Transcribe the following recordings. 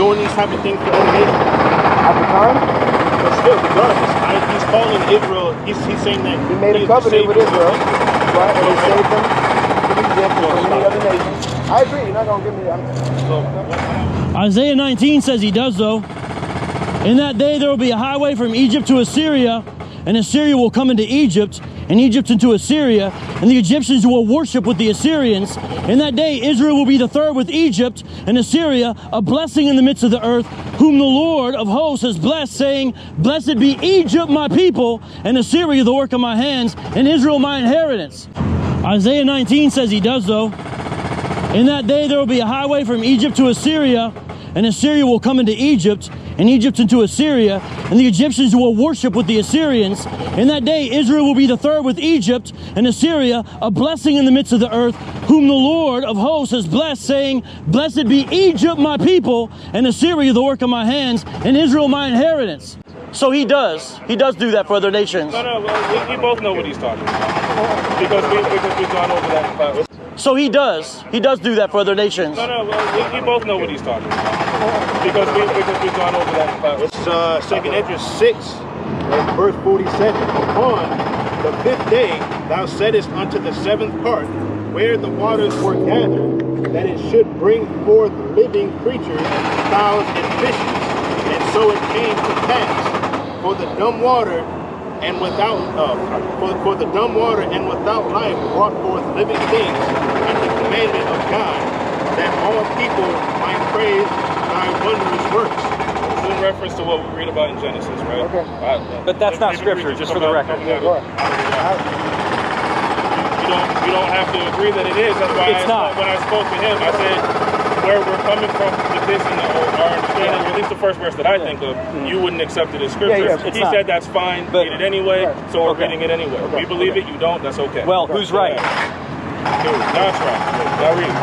doing these type of things for other nations? At the time? But still, regardless, he's calling Israel, he's saying that he made a covenant with Israel, right? And he saved them from Egypt and from many other nations. I agree, you're not going to give me Isaiah 19 says he does, though. In that day there will be a highway from Egypt to Assyria, and Assyria will come into Egypt, and Egypt into Assyria, and the Egyptians will worship with the Assyrians. In that day Israel will be the third with Egypt and Assyria, a blessing in the midst of the earth, whom the Lord of hosts has blessed, saying, Blessed be Egypt, my people, and Assyria, the work of my hands, and Israel, my inheritance. Isaiah 19 says he does, though. In that day there will be a highway from Egypt to Assyria, and Assyria will come into Egypt, and Egypt into Assyria, and the Egyptians will worship with the Assyrians. In that day Israel will be the third with Egypt and Assyria, a blessing in the midst of the earth, whom the Lord of hosts has blessed, saying, Blessed be Egypt, my people, and Assyria, the work of my hands, and Israel, my inheritance. So he does do that for other nations. No, we both know what he's talking about. Because we've gone over that. So he does do that for other nations. No, we both know what he's talking about. Because we've gone over that. It's 2nd Esdras 6, verse 47. Upon the 5th day thou settest unto the 7th part, where the waters were gathered, that it should bring forth living creatures, fowls and fishes. And so it came to pass, for the dumb water and without for the dumb water and without life brought forth living things, and the commandment of God, that all people might praise thy wondrous works. This is in reference to what we read about in Genesis, right? Okay. But that's not scripture, just for the record. You don't have to agree that it is. That's why when I spoke to him, I said where we're coming from with this and our understanding, or at least the first verse that I think of, you wouldn't accept it as scripture. He said that's fine, read it anyway, so we're reading it anyway. We believe it, you don't, that's okay. Well, who's right? God's right. I'll read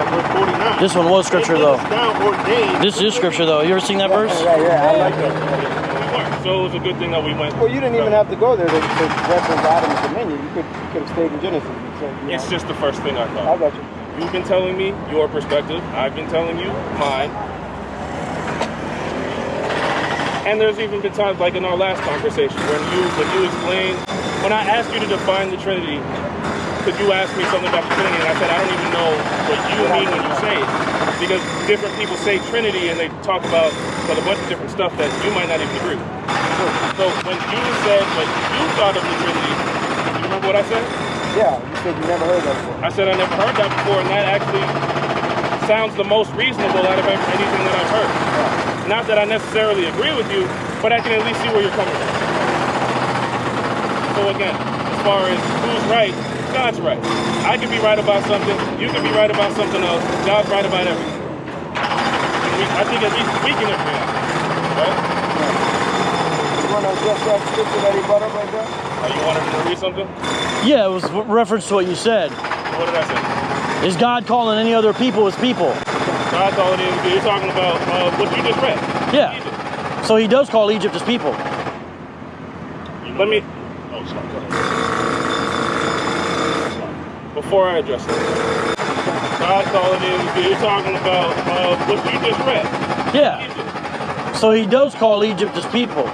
verse 49. This one was scripture, though. Ordained. This is scripture, though. You ever seen that verse? Yeah, I like that. So it was a good thing that we went. Well, you didn't even have to go there to reference Adam's dominion. You could have stayed in Genesis. So, it's just the first thing I thought. I got you. You've been telling me your perspective. I've been telling you mine. And there's even been times, like in our last conversation, when you explained, when I asked you to define the Trinity, because you asked me something about the Trinity, and I said I don't even know what you mean when you say it, because different people say Trinity and they talk about a bunch of different stuff that you might not even agree with. So when you said what you thought of the Trinity, you remember what I said? Yeah, you said you never heard that before. I said I never heard that before, and that actually sounds the most reasonable out of anything that I've heard. Yeah. Not that I necessarily agree with you, but I can at least see where you're coming from. So again, as far as who's right, God's right. I can be right about something, you can be right about something else, God's right about everything. I think at least we can agree on that, right? You want to address that scripture that he brought up right there? You wanted to read something? Yeah, it was reference to what you said. What did I say? Is God calling any other people his people? God calling him, you're talking about what you just read. Yeah. Egypt. So he does call Egypt his people. Let me... Before I address it, God calling him, you're talking about what you just read. Yeah. Egypt. So he does call Egypt his people.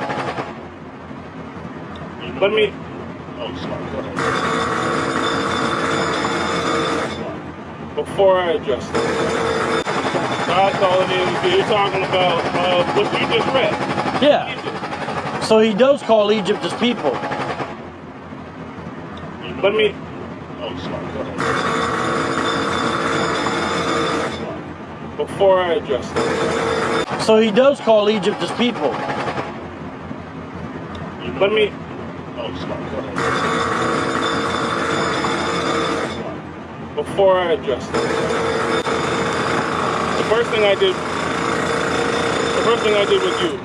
Let me... Before I address it, God calling him, you're talking about what you just read. Yeah. Egypt. So he does call Egypt his people. Let me... Before I address it. So he does call Egypt his people. Let me... Before I address it. The first thing I did with you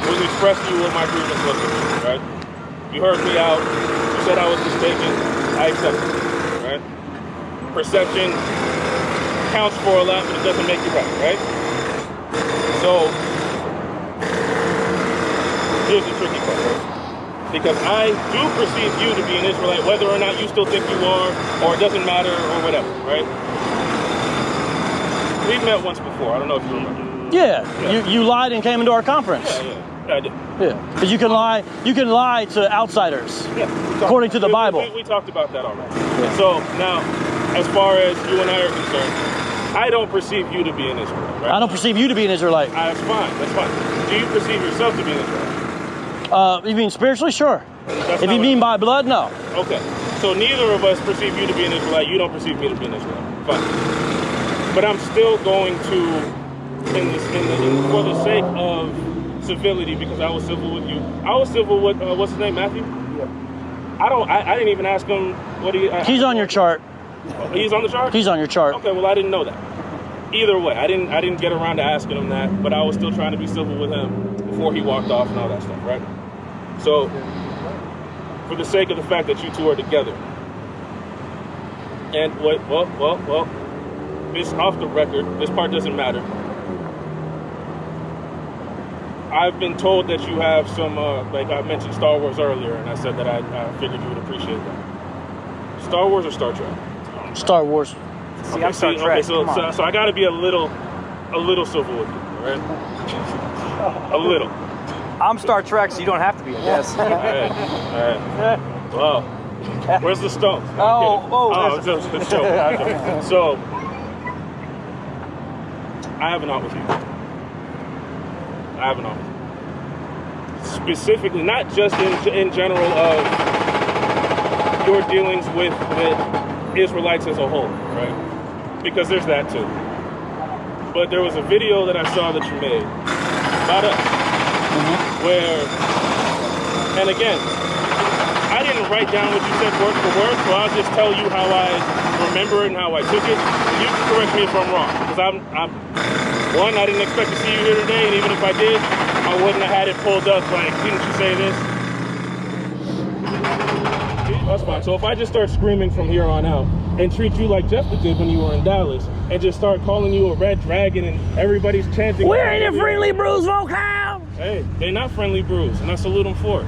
was express to you what my grievance was with you, right? You heard me out. You said I was mistaken. I accepted it, right? Perception counts for a lot, but it doesn't make you right? So, here's the tricky part, right? Because I do perceive you to be an Israelite, whether or not you still think you are, or it doesn't matter, or whatever, right? we've met once before. I don't know if you remember. Yeah. You lied and came into our conference. Yeah, I did. Yeah. Because you can lie to outsiders. Yeah. According to the Bible. We talked about that already. Yeah. So now, as far as you and I are concerned, I don't perceive you to be an Israelite. Right? I don't perceive you to be an Israelite. That's fine. That's fine. Do you perceive yourself to be an Israelite? You mean spiritually? Sure. If you mean by blood, no. Okay. So neither of us perceive you to be an Israelite. You don't perceive me to be an Israelite. Fine. But I'm still going to, for the sake of civility, because I was civil with you. I was civil with what's his name, Matthew? Yeah. I didn't even ask him what he. He's on your chart. He's on the chart? He's on your chart. Okay, well I didn't know that. Either way, I didn't get around to asking him that, but I was still trying to be civil with him before he walked off and all that stuff, right? So, for the sake of the fact that you two are together, and well, this off the record, this part doesn't matter. I've been told that you have some, like I mentioned Star Wars earlier, and I said that I figured you would appreciate that. Star Wars or Star Trek? Star Wars. See, I'm Star Trek. Okay, so I got to be a little civil with you, right? A little. I'm Star Trek, so you don't have to be, I guess. All right. Well, where's the stone? Just joking. So, I have an out with you. Specifically, not just in general of your dealings with the Israelites as a whole, right? Because there's that too. But there was a video that I saw that you made about us, where, and again, I didn't write down what you said word for word, so I'll just tell you how I remember it and how I took it. And you can correct me if I'm wrong, because one, I didn't expect to see you here today, and even if I did, I wouldn't have had it pulled up like, didn't you say this? That's fine. So if I just start screaming from here on out and treat you like Jeff did when you were in Dallas, and just start calling you a red dragon and everybody's chanting, We're in the Friendly Brews Vocab! Hey, they not Friendly Brews, and I salute them for it.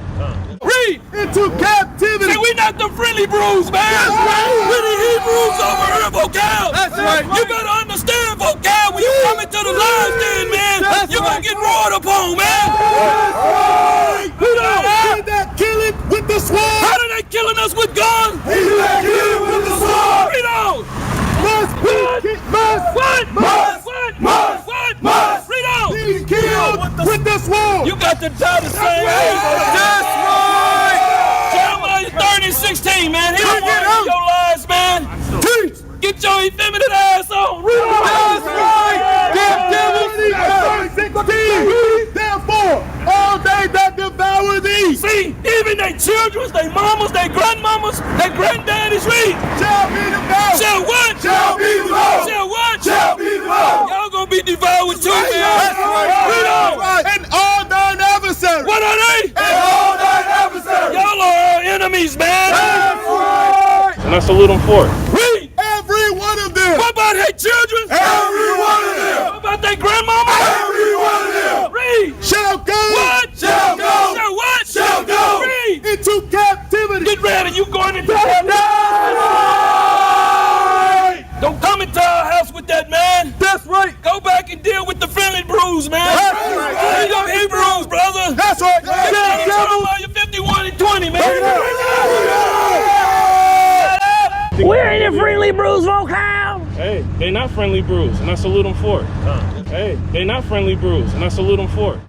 Read Into captivity. Say we not the Friendly Brews, man. That's right. We the Hebrews over here, Vocab. That's right. You better understand, Vocab. When you come into the lives, then, man, That's you're right. gonna get roared upon, man. That's right. We know that. He that killeth with the sword. How are they killing us with guns? He that killeth with the sword. We know. Must be be killed with the sword. You got to die the same way. That's right. Jeremiah 30:16, man. He don't Bring it want out. your lives, man. Teach. Get your effeminate ass on. That's right. Captivity. 16. Therefore, all they that devour thee See, even their children, their mamas, their grandmamas, their granddaddies read. shall be devoured. Shall what? Shall be devoured. Shall what? Shall be devoured. Y'all gonna be devoured too, man. That's Read on. right. And all thine adversaries. What are they? And all thine adversaries. Y'all are our enemies, man. That's right. And I salute them for it. Read. Every one of them. What about their children? Every one of them. What about their grandmama? Every one of them. Read. Shall go. What? Shall go. Shall what? Shall go. Read. Into captivity. Get ready. You going into That's right. Don't come into our house with that, man. That's right. Go back and deal with the Friendly Brews, man. That's right. We them Hebrews, brother. That's right. Get Yeah, Jeremiah 51:20, man. We're in the Friendly Brews Vocab! Hey, they not Friendly Brews, and I salute them for it. Hey, they not Friendly Brews, and I salute them for it.